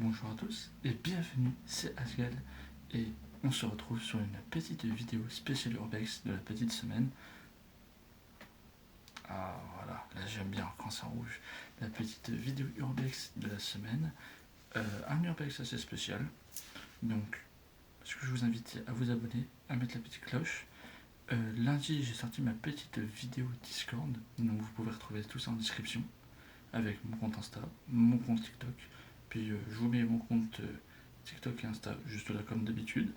Bonjour à tous et bienvenue, c'est Asgal et on se retrouve sur une petite vidéo spéciale Urbex de la petite semaine. Ah voilà, là j'aime bien quand c'est en rouge. La petite vidéo Urbex de la semaine, un Urbex assez spécial. Donc, ce que je vous invite à vous abonner, à mettre la petite cloche. Lundi j'ai sorti ma petite vidéo Discord, donc vous pouvez retrouver tout ça en description, avec mon compte Insta, mon compte TikTok. Puis je vous mets mon compte TikTok et Insta juste là comme d'habitude.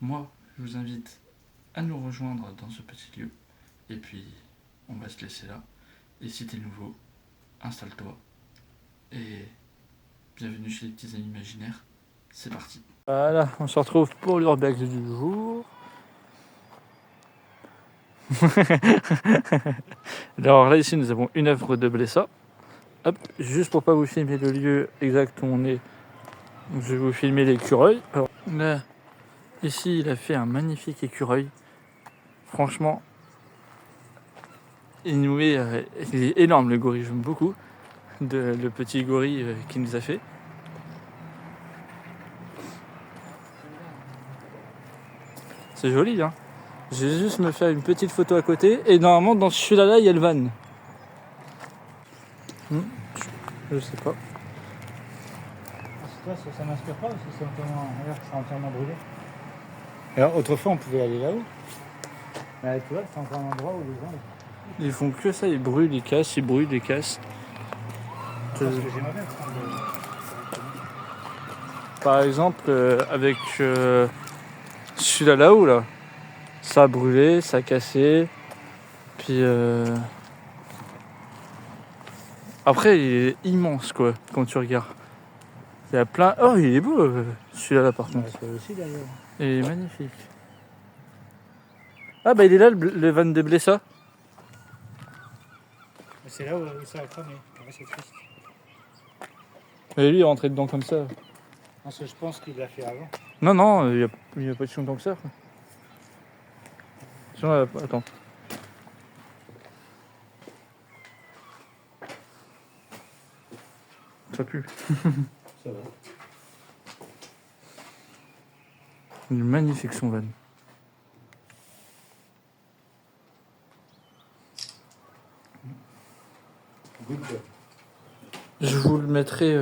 Moi, je vous invite à nous rejoindre dans ce petit lieu. Et puis, on va se laisser là. Et si t'es nouveau, installe-toi. Et bienvenue chez les petits amis imaginaires. C'est parti. Voilà, on se retrouve pour l'Urbex du jour. Alors là, ici, nous avons une œuvre de Blessa. Hop, juste pour pas vous filmer le lieu exact où on est, je vais vous filmer l'écureuil. Alors là, ici, il a fait un magnifique écureuil. Franchement, il est énorme le gorille, j'aime beaucoup le petit gorille qu'il nous a fait. C'est joli, hein. Je vais juste me faire une petite photo à côté. Et normalement, dans celui-là, il y a le van. Je sais pas. Ça m'inspire pas parce que c'est entièrement brûlé. Alors autrefois on pouvait aller là-haut. Mais tu vois, c'est encore un endroit où les gens. Ils font que ça, ils brûlent, ils cassent, ils brûlent, ils cassent. Parce que j'aimerais bien prendre Par exemple, avec celui-là là-haut, là, ça a brûlé, ça a cassé. Puis après, il est immense, quoi, quand tu regardes. Il y a plein. Oh, il est beau, celui-là là, par contre. celui aussi d'ailleurs. Il est magnifique. Ah, bah, il est là, le van de Blessa. Mais c'est là où ça a cramé. C'est triste. Et lui, il est rentré dedans comme ça. Parce que je pense qu'il l'a fait avant. Non, non, il n'y a pas de si longtemps que ça. Sinon, attends. Ça pue. Ça va. Il est magnifique son van. Good job. Je vous le mettrai.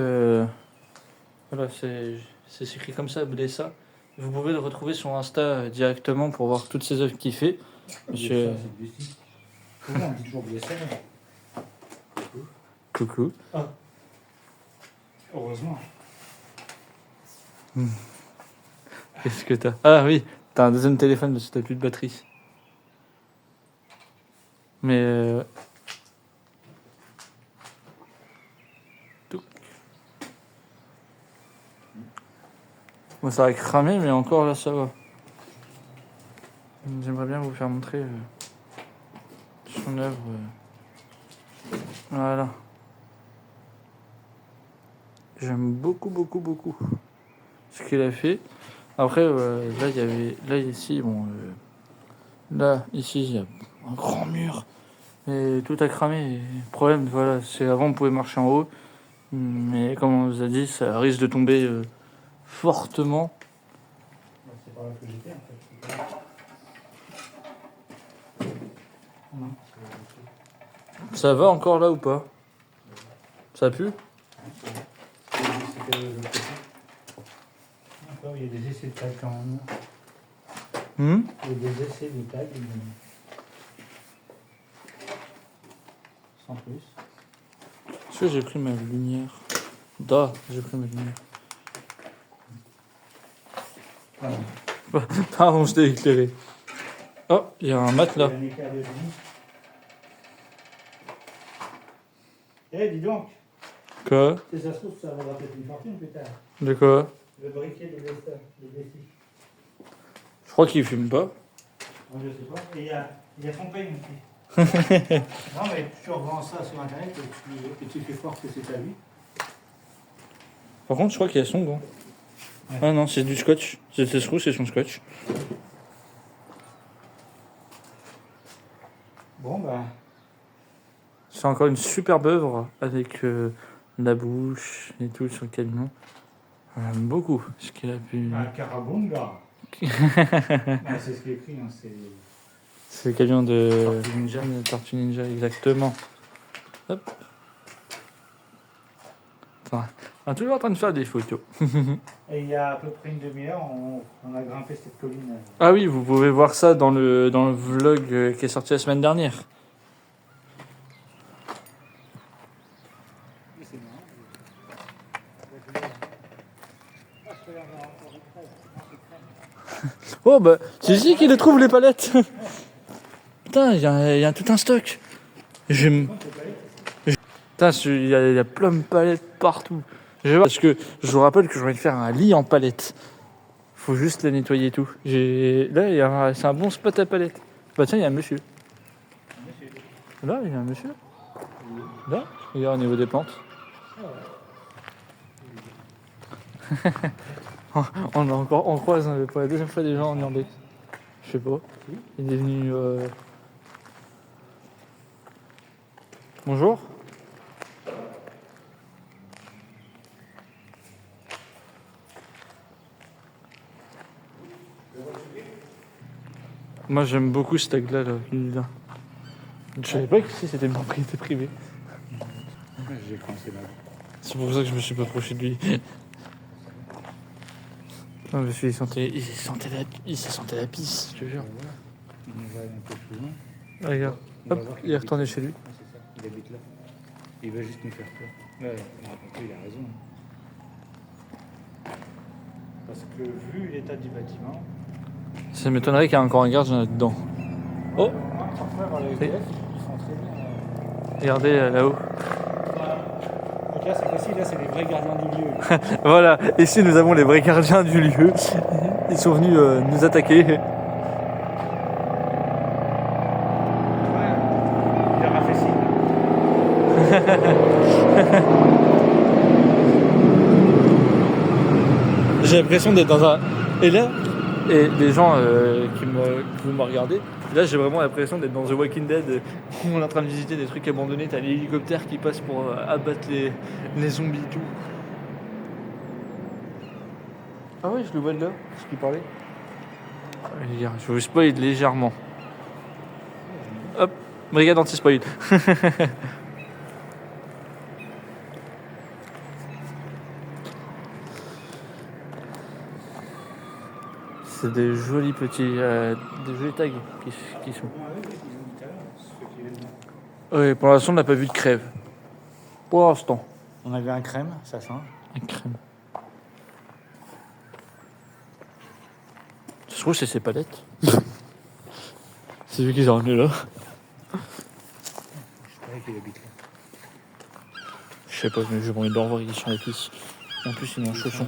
Voilà, c'est écrit comme ça, Blessa. Vous pouvez le retrouver sur Insta directement pour voir toutes ces œuvres qu'il fait. Monsieur. Comment on dit toujours blessé? Coucou. Ah. Heureusement. Qu'est-ce que t'as? Ah oui, t'as un deuxième téléphone parce que t'as plus de batterie. Mais. Bon, ça a cramé, mais encore là, ça va. J'aimerais bien vous faire montrer son œuvre. Voilà. J'aime beaucoup ce qu'il a fait. Après, là, il y avait. Là, ici, bon. Là, ici, il y a un grand mur. Et tout a cramé. Et le problème, voilà, c'est avant, on pouvait marcher en haut. Mais comme on vous a dit, ça risque de tomber fortement. C'est par là que j'étais en fait. Non. Ça va encore là ou pas? Ça pue? Encore, il y a des essais de tag quand même. Hmm. Il y a des essais de tag. Sans plus. Est-ce que j'ai pris ma lumière? Da, j'ai pris ma lumière. Voilà. Pardon, je t'ai éclairé. Oh, il y a un matelas. Eh, dis donc, Quoi? si ça se trouve, ça vaudra peut-être une fortune plus tard. De quoi? Le briquet de vestige. Je crois qu'il fume pas. Non, je sais pas. Et il y a son peigne aussi. Non, mais tu revends ça sur internet et tu fais croire que c'est à lui. Par contre, je crois qu'il y a son gant. Ouais. Ah non, c'est du scotch. C'est son scotch. Bon, bah. C'est encore une superbe œuvre avec la bouche et tout sur le camion. J'aime beaucoup ce qu'il a pu. Ah, Karabunga. Ah, c'est ce qui est écrit, hein, c'est... C'est le camion de Tortue Ninja. de Tortue Ninja, exactement. Hop. Attends, on est toujours en train de faire des photos. Et il y a à peu près une demi-heure, on a grimpé cette colline. Ah oui, vous pouvez voir ça dans le vlog qui est sorti la semaine dernière. C'est marrant. Oh bah, c'est ici qu'il les trouve les palettes. Putain, il y a tout un stock. J'aime. Putain, il y a plein de palettes partout. Je vais voir, parce que je vous rappelle que j'ai envie de faire un lit en palettes. Faut juste les nettoyer et tout. Là, c'est un bon spot à palettes. Bah tiens, il y a un monsieur. Là, il y a un monsieur. Là, regarde au niveau des plantes. On croise pour la deuxième fois des gens en urbex. Je sais pas. Il est venu. Bonjour. Moi j'aime beaucoup ce tag là, là. Je savais pas que c'était une propriété privée. J'ai commencé là. C'est pour ça que je me suis pas approché de lui. Non, parce qu'il sentait la pisse, je te jure. On va aller un peu plus loin. Ah, regarde, On va hop, voir qu'il il est habite retourné là. chez lui. Ah, c'est ça, il habite là. Il va juste nous faire peur. Ouais, il a raison. Parce que vu l'état du bâtiment... Ça m'étonnerait qu'il y ait encore un gardien là-dedans. Oh, Parfois, voir les Oui. EDF, ils sont très bien. regardez là-haut. Donc là, c'est facile, là, c'est les vrais gardiens du lieu. Voilà, ici nous avons les vrais gardiens du lieu. Ils sont venus nous attaquer. Ouais, il aura fait signe. J'ai l'impression d'être dans un... Et là, et les gens qui m'ont regardé, là j'ai vraiment l'impression d'être dans The Walking Dead où on est en train de visiter des trucs abandonnés, t'as l'hélicoptère qui passe pour abattre les zombies et tout. Ah ouais, je le vois de là, ce qu'il parlait. Je vais vous spoil légèrement. Hop, brigade anti-spoil. C'est des jolis petits, des jolis tags qui sont. Oui, pour l'instant on n'a pas vu de crève. Pour l'instant. On avait un crème, ça change. Un crème. Ça se trouve c'est ses palettes. C'est lui qui s'est revenu là. Je savais qu'il habite là. Je sais pas, mais j'ai envie de le revoir, il est sur la piste. En plus il est en chaussons.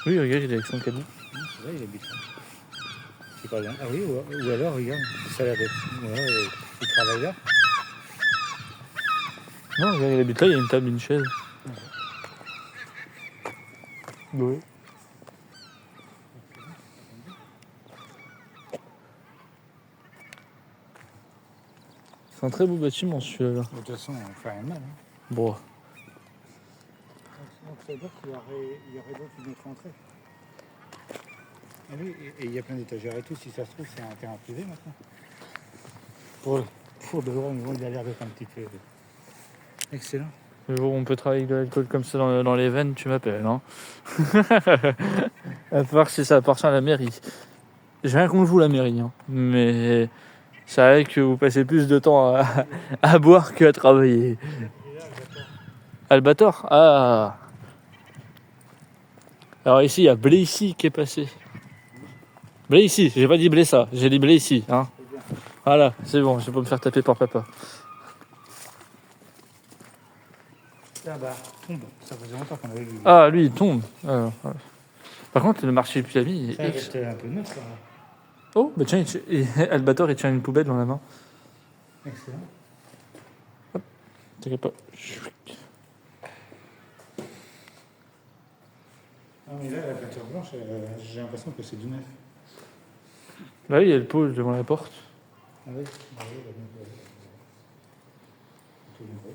Oui, regarde, il est avec son cadeau. C'est vrai, il habite là. C'est pas bien. Ah oui, ou alors, regarde, ça a l'air d'être... Ouais, il travaille là. Non, regarde, il habite là, il y a une table, une chaise. Oui. C'est un très beau bâtiment celui-là. De toute façon, on fait rien de mal. Hein. Bon. Donc ça veut dire qu'il y aurait d'autres une autre entrée. Ah oui, et il y a plein d'étagères et tout. Si ça se trouve, c'est un terrain privé maintenant. Pour de loin, il a l'air d'être un petit peu excellent. Le jour où on peut travailler avec de l'alcool comme ça dans les veines, tu m'appelles, hein. À part si ça appartient à la mairie. J'ai rien contre vous, la mairie, hein. Mais c'est vrai que vous passez plus de temps à boire qu'à travailler. Albator. Ah. Alors ici, il y a Blacy qui est passé. Blacy, j'ai pas dit Blessa, j'ai dit Blacy, hein. Voilà, c'est bon, je vais pas me faire taper par papa. Ah bah, tombe. Ça faisait longtemps qu'on avait vu. Ah, lui, il tombe. Voilà. Par contre, le marché du Piami Ça est... reste un peu neutre, là. Oh, bah tiens, Albator, il tient une poubelle dans la main. Excellent. T'inquiète pas. Ah mais là, la peinture blanche, j'ai l'impression que c'est du neuf. Là, il y a le pôle devant la porte. Ah oui, ah oui, tout nouveau.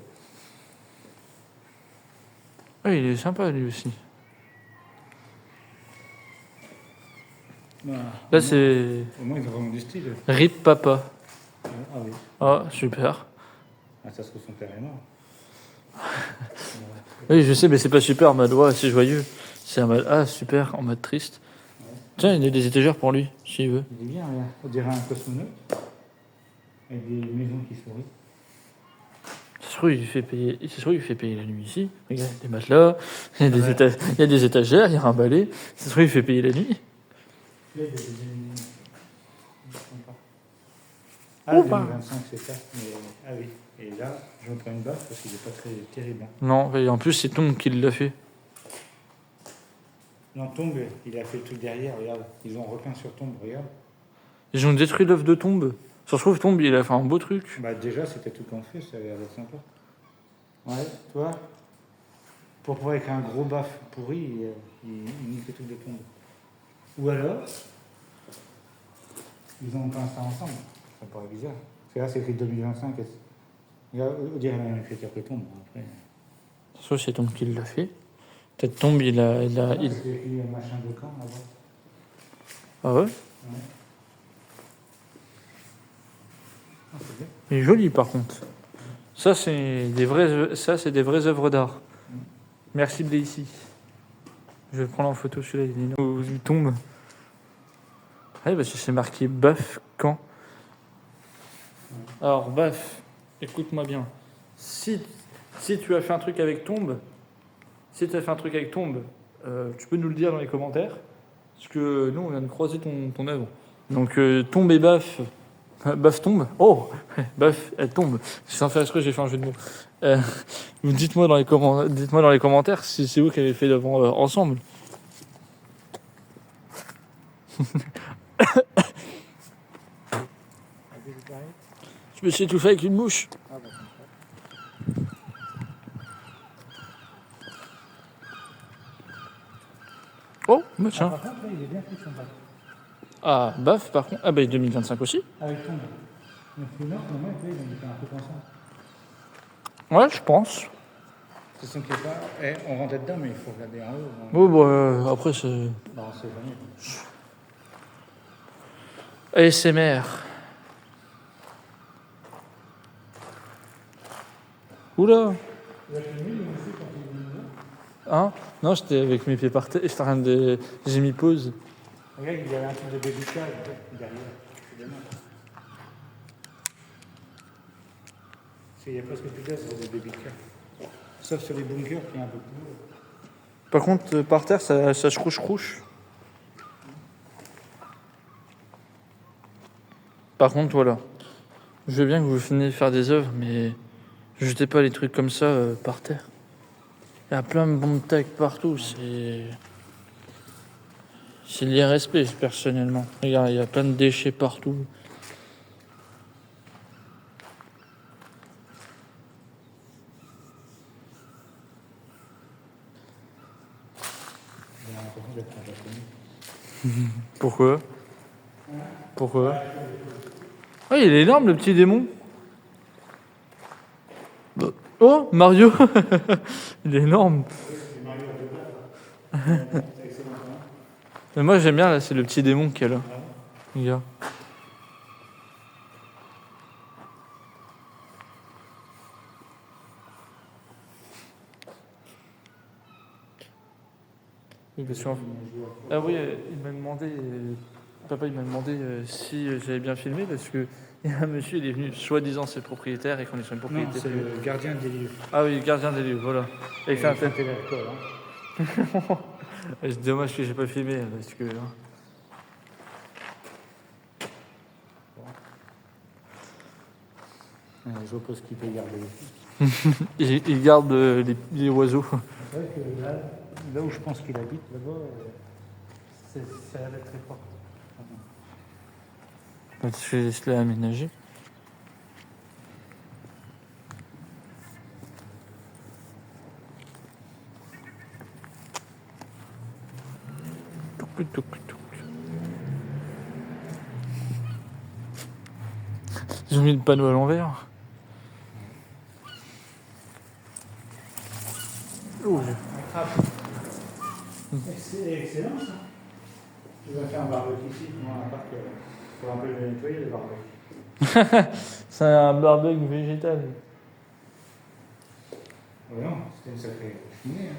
Ah, il est sympa lui aussi. Bah, Là, c'est au moins, ils ont vraiment du style. Rip Papa. Ah oui. Ah, super. Ah, ça se trouve, son père est mort. Oui, je sais, mais c'est pas super en mode, ouais, c'est joyeux. C'est en mode, ah, super, en mode triste. Tiens, il y a des étagères pour lui, s'il veut. Il est bien, regarde. On dirait un cosmonaute. Avec des maisons qui sourient. Ça se trouve, il fait payer la nuit ici. Regarde, des matelas, il y a il y a des étagères, il y a un balai. Ça se trouve, il fait payer la nuit. Là, il y a des... Ah, 2025, c'est ça. Mais... Ah oui. Et là, j'en prends une baffe parce qu'il n'est pas très terrible. Hein. Non, et en plus, c'est Tom qui l'a fait. Non, Tombe, il a fait le truc derrière, regarde. Ils ont repeint sur Tombe, regarde. Ils ont détruit l'œuvre de Tombe. Ça se trouve, Tombe, il a fait un beau truc. Bah déjà, c'était tout qu'on fait, ça avait l'air d'être sympa. Ouais, tu vois, pour pouvoir avec un gros baf pourri, il nique le truc de Tombe. Ou alors, ils ont peint ça ensemble. Ça paraît bizarre. Parce que là, c'est écrit 2025. On dirait la même écriture que Tombe. Après. Ça se trouve, c'est Tombe qui l'a fait. Peut-être Tombe, il a. C'est écrit un machin de camp là-bas. Ah ouais? Ouais. Ah, c'est bien. Il est joli, par contre. Ça, c'est des vraies œuvres d'art. Merci, Blaisy. Je vais le prendre en photo, celui-là, il est énorme. Il tombe. Ah, parce que c'est marqué Baf quand. Alors, Baf, écoute-moi bien. Si tu as fait un truc avec Tombe, tu peux nous le dire dans les commentaires. Parce que nous, on vient de croiser ton œuvre. Donc, Tombe et Baf. Baf tombe. Oh, Baf, elle tombe. Sans faire exprès, j'ai fait un jeu de mots. Dites-moi dans les commentaires si c'est vous qui avez fait l'œuvre ensemble. Je me suis étouffé avec une mouche. Ah, bah, Oh, bah tiens. par contre, là, il est bien fait son baf. Ah, Baf, par contre. Ah, bah 2025 aussi. Avec Tombe. Donc, le mec, ils ont fait un truc ensemble. Ouais, je pense. C'est son qui est pas. Eh, on rentre dedans, mais il faut regarder en haut. Bon, bah, après, c'est. Non, c'est jamais. ASMR. Oula. Hein? Non, j'étais avec mes pieds par terre. J'étais en train de. J'ai mis pause. Regarde, il y avait un truc de baby car derrière. C'est dommage. Il y a presque plus d'œuvres sur des baby cars. Sauf sur les bunkers qui est un peu plus haut. Par contre, par terre, ça chrouche. Par contre, voilà. Je veux bien que vous finiez de faire des œuvres, mais jetez pas les trucs comme ça par terre. Il y a plein de bombes tech partout. C'est l'irrespect, personnellement. Regarde, il y a plein de déchets partout. J'ai l'impression d'être un japonais. Pourquoi? Ah, il est énorme, le petit démon. Oh, Mario. Il est énorme. Mais moi, j'aime bien, là, c'est le petit démon qui est là. Regarde. Oui, parce qu'en- Ah oui, il m'a demandé, papa il m'a demandé si j'avais bien filmé parce que il y a un monsieur, il est venu, soi-disant c'est le propriétaire et qu'on est sur une Non, propriété. c'est le gardien des lieux. Ah oui, le gardien des lieux, voilà. Et il fait un tel. C'était l'alcool, hein. C'est dommage que j'ai pas filmé parce que. Hein. Je vois pas ce qu'il peut garder. Il garde les oiseaux. C'est vrai que là où je pense qu'il habite, là-bas, ça a l'air très fort. Parce que je l'ai aménagé. Touc. Ils ont mis le panneau à l'envers. Oh, Ah, c'est excellent ça. Tu vas faire un barbecue ici, moi, à part que pour un peu le nettoyer le barbecue. C'est un barbecue végétal. Oui, non, c'était une sacrée cheminée. Hein.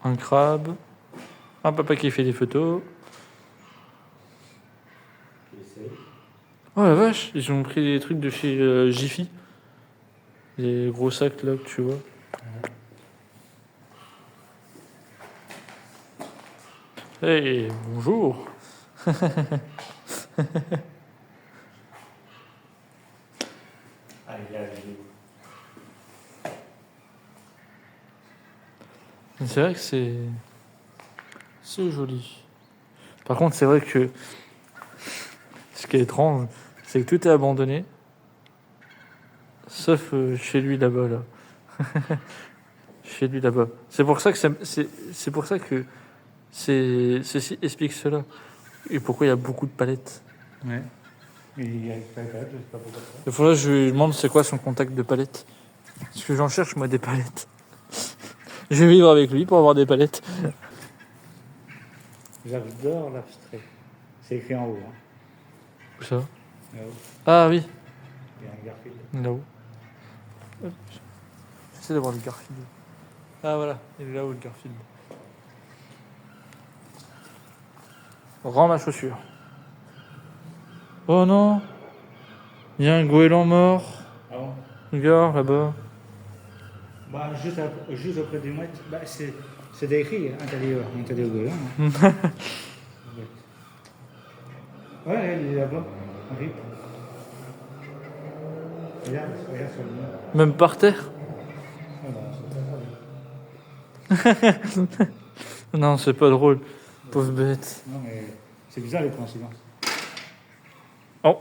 Un crabe. Un papa qui fait des photos. Oh la vache, ils ont pris des trucs de chez Jiffy. Des gros sacs là que tu vois. Hey, bonjour. C'est vrai que c'est joli. Par contre, c'est vrai que ce qui est étrange, c'est que tout est abandonné, sauf chez lui là-bas là. Chez lui là-bas. C'est pour ça que c'est pour ça que ceci explique cela et pourquoi il y a beaucoup de palettes. Ouais. Mais il y a pas de palette, je sais pas pourquoi ça. Il faudra que je lui demande c'est quoi son contact de palette. Parce que j'en cherche moi des palettes. Je vais vivre avec lui pour avoir des palettes. J'adore l'abstrait. C'est écrit en haut. Hein. Où ça? Là-haut. Ah oui, Il y a un Garfield. là-haut. Hop. J'essaie d'avoir le Garfield. Ah voilà, il est là-haut le Garfield. Rends ma chaussure. Oh non, il y a un goéland mort. Ah bon? Regarde là-bas. Bah, juste auprès des mouettes. Bah, c'est décrit, intérieur goéland. Hein. Ouais, il est là-bas. Arrive. Regarde sur le mur. Même par terre. Ah non, c'est pas ça. Non, c'est pas drôle. Pauvre bête. Non, mais c'est bizarre les coïncidences. Oh.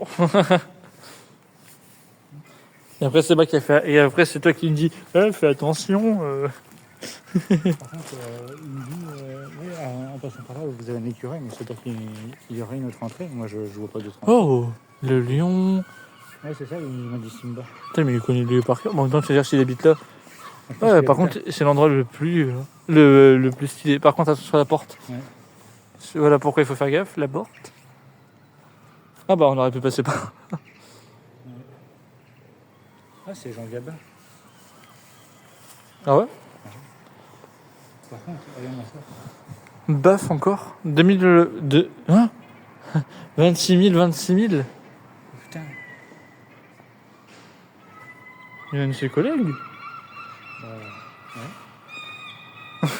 Et après c'est moi qui a fait. Et après c'est toi qui me dis, fais attention. Par contre, il me dit, oui, en passant par là, vous avez un écureuil, mais c'est-à-dire qu'il y aurait une autre entrée. Moi, je vois pas d'autre entrée. Oh, le lion. Ouais, c'est ça, il m'a dit Simba. Putain, mais il connaît le lieu par cœur. Bon, en même temps, tu veux dire s'il habite là. Ouais, par contre, c'est l'endroit le plus le plus stylé. Par contre, attention sur la porte. Ouais. Voilà pourquoi il faut faire gaffe, la porte. Ah bah on aurait pu passer par. Ah, c'est Jean Gabin. Ah ouais. Par contre, regarde-moi ça. Baf encore 2002. Hein 26 000, 26 000. Putain. Il y a un de ses collègues.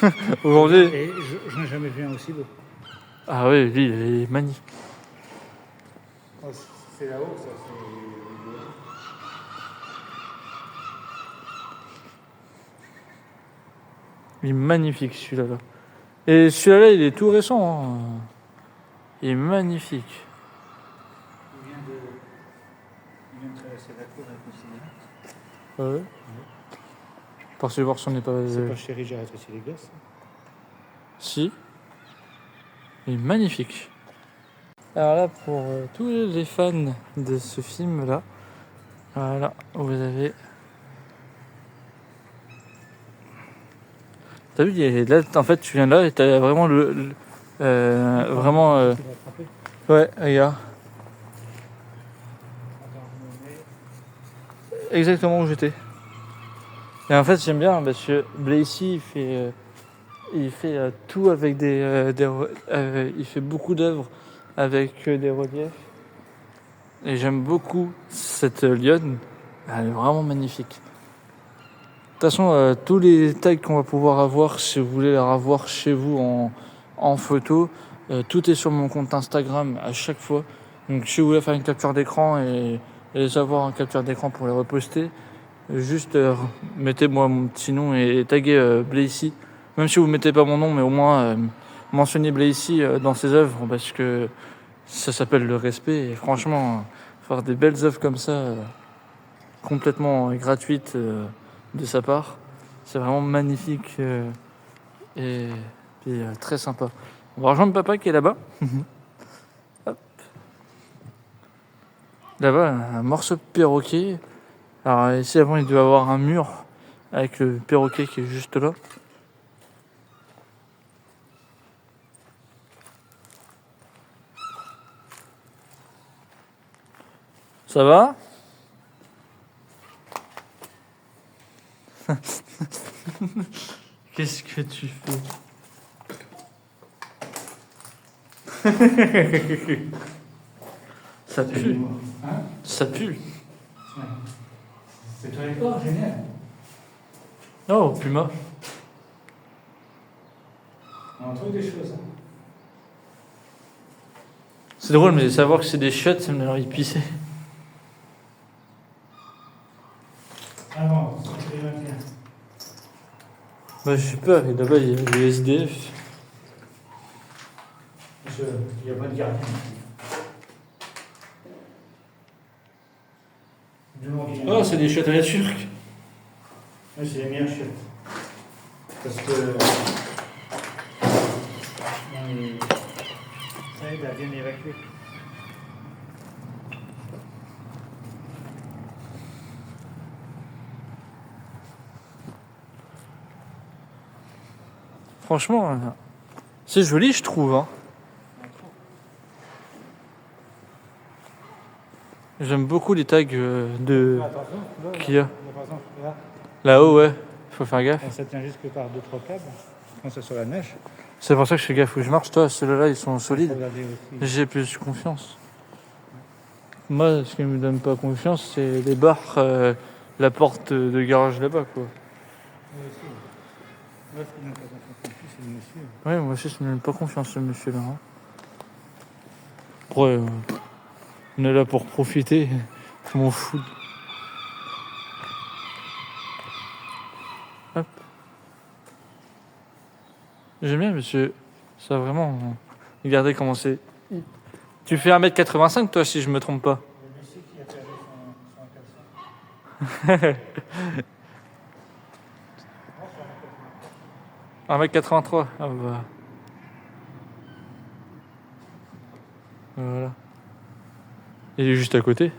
Ouais. Aujourd'hui. Et je n'ai jamais vu un aussi beau. Ah oui, lui, il est magnifique. Oh, c'est là-haut, ça, Il est magnifique celui-là. Là. Et celui-là, il est tout récent. Hein. Il est magnifique. Il vient de traverser la cour avec une cigarette. Ouais. Parce que voir si on n'est pas. C'est pas chéri, j'ai rétréci les gosses. Si. Il est magnifique. Alors là, pour tous les fans de ce film-là, voilà, vous avez. T'as vu, là, en fait, tu viens là et t'as vraiment vraiment. Ouais, regarde. Exactement où j'étais. Et en fait, j'aime bien parce que Blasey, il fait tout avec il fait beaucoup d'œuvres avec des reliefs. Et j'aime beaucoup cette lionne. Elle est vraiment magnifique. De toute façon, tous les tags qu'on va pouvoir avoir, si vous voulez les avoir chez vous en photo, tout est sur mon compte Instagram à chaque fois. Donc si vous voulez faire une capture d'écran et les avoir en capture d'écran pour les reposter, juste mettez-moi mon petit nom et taguez Blasey. Même si vous ne mettez pas mon nom, mais au moins mentionnez Blasey dans ses œuvres, parce que ça s'appelle le respect. Et franchement, faire des belles œuvres comme ça, complètement gratuites de sa part, c'est vraiment magnifique et très sympa. On va rejoindre papa qui est là-bas. Hop. Là-bas, un morceau de perroquet. Alors ici avant il doit y avoir un mur avec le perroquet qui est juste là. Ça va? Qu'est-ce que tu fais? Ça pue. Hein? Ça pue. C'est toi et toi, génial. Oh, Puma. On trouve des choses. Hein. C'est drôle, mais savoir que c'est des chiottes, ça me donne envie de pisser. Ah bon, c'est les 21. Bah, je sais pas, et là-bas il y a les SDF. Il n'y a pas de gardien. Oh, c'est des chiottes à la turque. Oui, c'est les meilleures chiottes. Parce que. Ça aide à bien évacuer. Franchement, c'est joli, je trouve. Hein. J'aime beaucoup les tags Attention, là, qu'il y a. par exemple, là, Là-haut, ouais. Faut faire gaffe. ça tient juste que par 2-3 câbles. Quand c'est sur la neige, C'est pour ça que je fais gaffe où je marche. Toi, ceux-là, ils sont faut solides. regarder aussi. J'ai plus confiance. Moi, ce qui me donne pas confiance, c'est les barres, la porte de garage là-bas, quoi. Moi aussi. Là, ce qui n'a pas confiance non plus, c'est le monsieur. Ouais, moi aussi, ça me donne pas confiance, ce monsieur-là. Hein. Ouais, on est là pour profiter. Je m'en fous. Hop. J'aime bien, monsieur. Ça, vraiment. Regardez comment c'est. Tu fais 1m85, toi, si je me trompe pas. Le monsieur qui a perdu son caleçon. 1m83. Ah bah. Voilà. Il est juste à côté.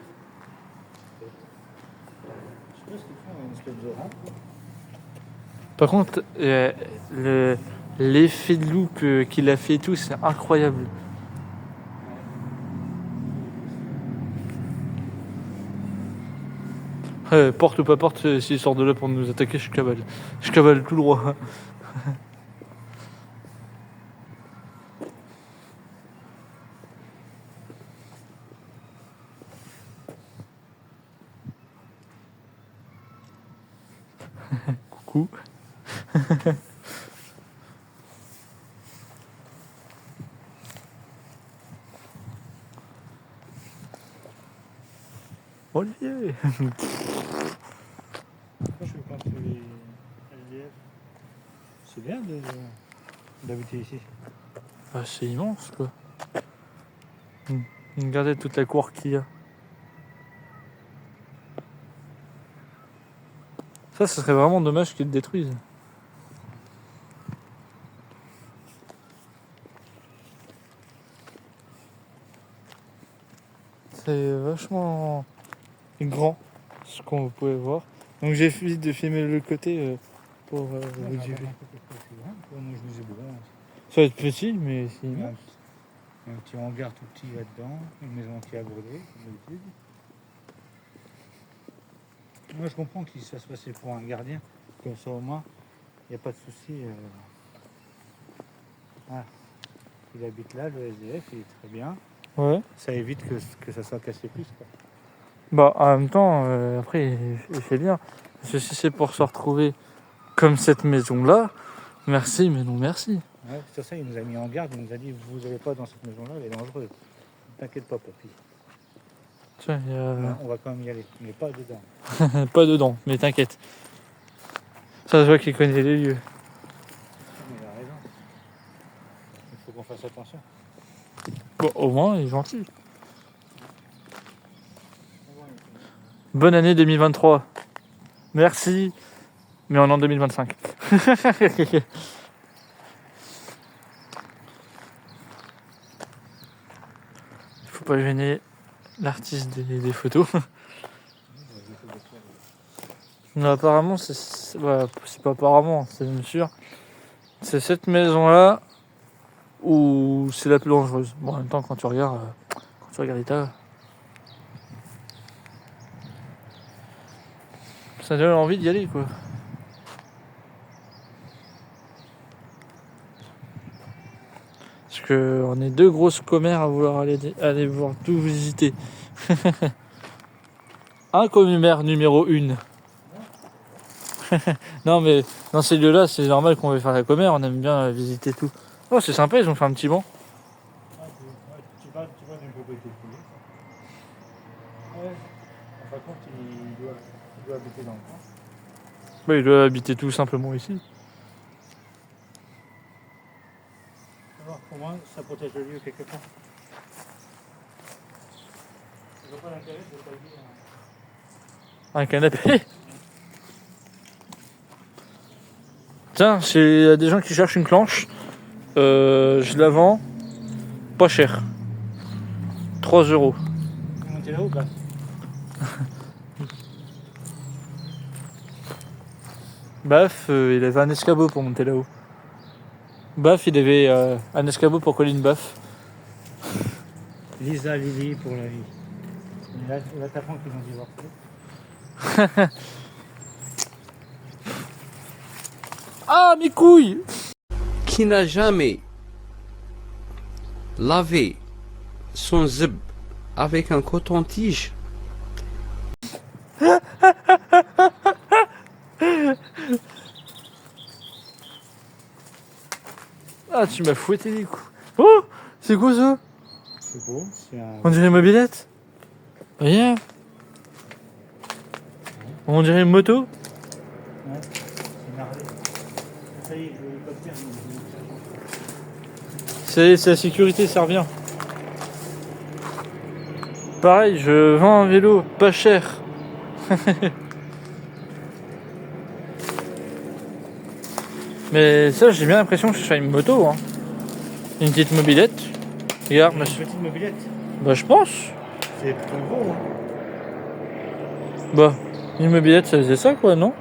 Je sais pas ce qu'ils font, une espèce de rampe. Par contre, l'effet de loupe qu'il a fait et tout, c'est incroyable. Porte ou pas porte, s'il sort de là pour nous attaquer, je cavale. Je cavale tout droit. Coucou. Olivier. Pourquoi je pense que les SDF, c'est bien d'habiter ici. Ah, c'est immense, quoi. Regardez toute la cour qu'il y a. Ça, ce serait vraiment dommage qu'ils le détruisent. C'est vachement grand, ce qu'on pouvait voir. Donc j'ai fini de filmer le côté pour vous dire. Moi, je me disais, bon, Ça va être petit, mais c'est il y a immense. un petit hangar tout petit là-dedans, une maison qui a brûlé, comme d'habitude. Moi, je comprends qu'il se fasse passer pour un gardien, comme ça au moins, il n'y a pas de souci. Voilà. Il habite là, le SDF, il est très bien. Ouais. Ça évite que ça soit cassé plus. Quoi. Bah, en même temps, après, il fait bien. Parce que si c'est pour se retrouver comme cette maison-là, merci, mais non merci. Ouais, sur ça, il nous a mis en garde, il nous a dit vous n'allez pas dans cette maison-là, elle est dangereuse. T'inquiète pas, papy. Tiens, il y a... On va quand même y aller, mais pas dedans. Pas dedans, mais t'inquiète. Ça se voit qu'il connaît les lieux. Mais il a raison. Il faut qu'on fasse attention. Bon, au moins, il est gentil. Bonne année 2023. Merci, mais on est en 2025. Faut pas gêner l'artiste des photos. Mais apparemment, c'est pas apparemment, c'est même sûr. C'est cette maison-là où c'est la plus dangereuse. Bon, en même temps, quand tu regardes l'état, ça donne envie d'y aller, quoi. Parce que on est deux grosses commères à vouloir aller voir tout visiter. Un commère numéro 1. Non, mais dans ces lieux-là, c'est normal qu'on veut faire la commère, on aime bien visiter tout. Oh, c'est sympa, ils ont fait un petit banc. Tu vois d'une propriété privée. Ouais. En fin de compte, il doit habiter dans le coin. Bah, il doit habiter tout simplement ici. Alors, au moins, ça protège le lieu quelque part. Je vois pas l'intérêt de tailler Un canapé. Tiens, s'il y a des gens qui cherchent une planche, je la vends pas cher. 3 €. monter là-haut, bah. Baf, il avait un escabeau pour monter là-haut. Baf, il avait un escabeau pour coller une baffe. Lisa, Lily pour la vie. Et là t'apprends qu'ils ont divorcé. Ah, mes couilles! Qui n'a jamais lavé son zip avec un coton-tige? Ah, tu m'as fouetté les coups. Oh! C'est quoi ça? C'est beau, c'est un. On dirait une mobilette. Rien. On dirait une moto. Ouais, c'est une Harley. Ça y est, je voulais pas te dire, C'est la sécurité, ça revient. Pareil, je vends un vélo pas cher. Mais ça, j'ai bien l'impression que ce soit une moto. Hein. Une petite mobilette. Regarde, Une monsieur. petite mobilette. Bah, je pense. C'est plutôt gros, hein. Bah, une mobilette, ça faisait ça, quoi, non?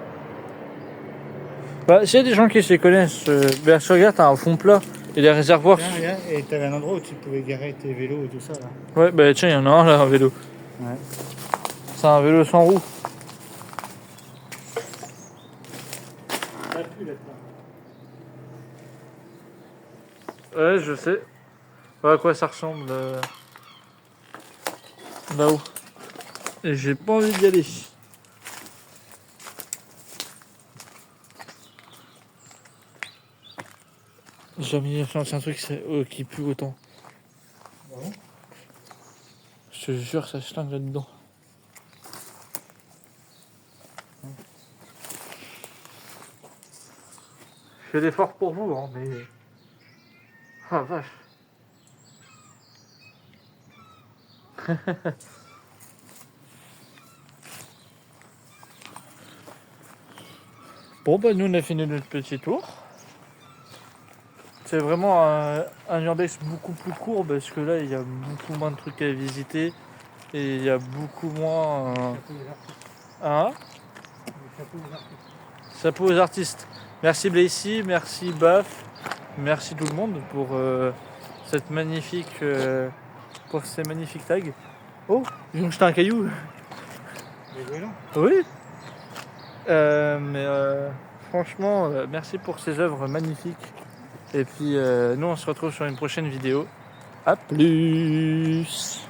Bah, s'il y a des gens qui se connaissent, ben, regarde, t'as un fond plat et des réservoirs. Tiens, regarde, et t'avais un endroit où tu pouvais garer tes vélos et tout ça, là. Ouais, bah, tiens, il y en a un là, un vélo. Ouais. C'est un vélo sans roue. Ça pue d'être là. Ouais, je sais. Voilà à quoi ça ressemble là-haut. Et j'ai pas envie d'y aller. J'ai jamais fait un truc qui pue autant. Ah bon? Je te jure, ça schlingue là-dedans. Je fais l'effort pour vous, hein, mais... Ah, vache. Bon, bah, nous, on a fini notre petit tour. C'est vraiment un urbex beaucoup plus court parce que là, il y a beaucoup moins de trucs à visiter et il y a beaucoup moins... Hein? Chapeau aux artistes. Merci Blacy, merci Baf, merci tout le monde pour cette magnifique, pour ces magnifiques tags. Oh, ils ont jeté un caillou. Les vélos. Oui. Franchement, merci pour ces œuvres magnifiques. Et puis nous, on se retrouve sur une prochaine vidéo. A plus.